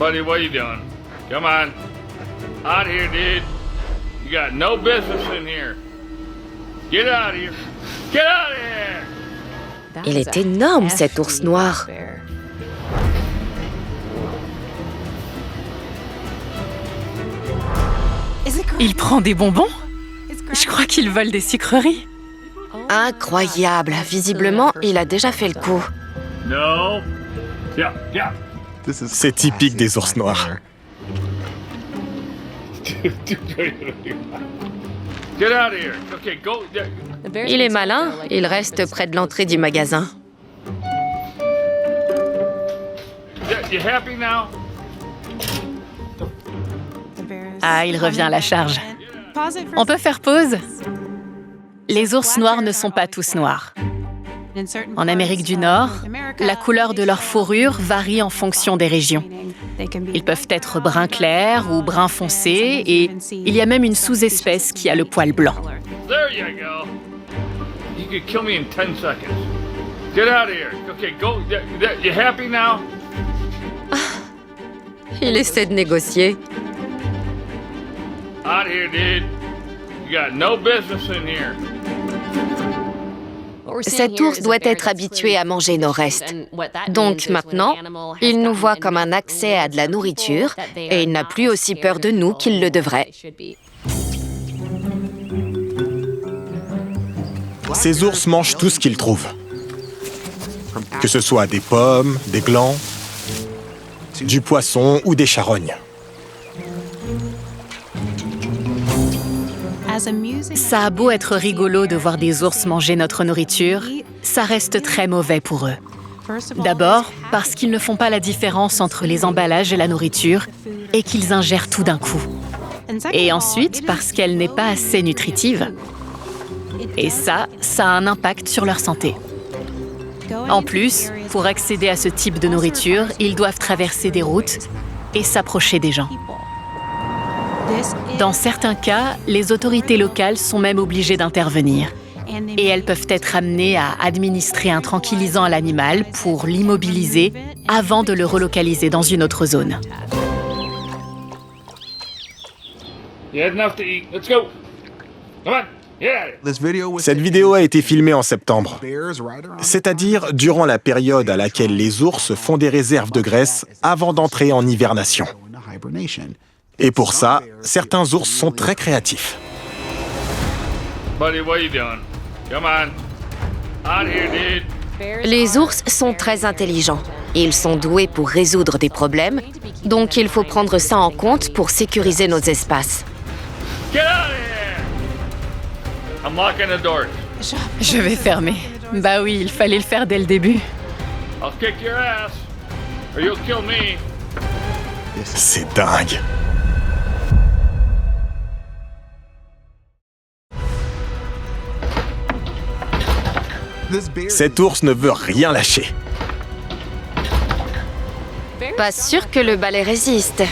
Buddy, what are you doing? Come on. Out here, dude. You got no business in here. Get out of here. Get out of here! Il est énorme, cet ours noir. Il prend des bonbons? Je crois qu'il vole des sucreries. Incroyable. Visiblement, il a déjà fait le coup. No. Yeah, yeah. C'est typique des ours noirs. Get out of here. Okay, go. Il est malin. Il reste près de l'entrée du magasin. You happy now? Ah, il revient à la charge. On peut faire pause? Les ours noirs ne sont pas tous noirs. En Amérique du Nord, la couleur de leur fourrure varie en fonction des régions. Ils peuvent être brun clair ou brun foncé, et il y a même une sous-espèce qui a le poil blanc. There you go. You could kill me in 10 seconds. Get out of here. Okay, go. You happy now? Il essaie de négocier. Out here, dude. You got no business in here. Cet ours doit être habitué à manger nos restes. Donc maintenant, il nous voit comme un accès à de la nourriture et il n'a plus aussi peur de nous qu'il le devrait. Ces ours mangent tout ce qu'ils trouvent. Que ce soit des pommes, des glands, du poisson ou des charognes. Ça a beau être rigolo de voir des ours manger notre nourriture, ça reste très mauvais pour eux. D'abord, parce qu'ils ne font pas la différence entre les emballages et la nourriture et qu'ils ingèrent tout d'un coup. Et ensuite, parce qu'elle n'est pas assez nutritive. Et ça a un impact sur leur santé. En plus, pour accéder à ce type de nourriture, ils doivent traverser des routes et s'approcher des gens. Dans certains cas, les autorités locales sont même obligées d'intervenir. Et elles peuvent être amenées à administrer un tranquillisant à l'animal pour l'immobiliser avant de le relocaliser dans une autre zone. You had enough to eat. Let's go. Come on. Yeah. Cette vidéo a été filmée en septembre, c'est-à-dire durant la période à laquelle les ours font des réserves de graisse avant d'entrer en hibernation. Et pour ça, certains ours sont très créatifs. Buddy, what are you doing? Come on. Out here, dude. Les ours sont très intelligents. Ils sont doués pour résoudre des problèmes, donc il faut prendre ça en compte pour sécuriser nos espaces. Get out of here! I'm locking the door. Je vais fermer. Bah oui, il fallait le faire dès le début. I'll kick your ass, or you'll kill me. C'est dingue. Cet ours ne veut rien lâcher. Pas sûr que le balai résiste.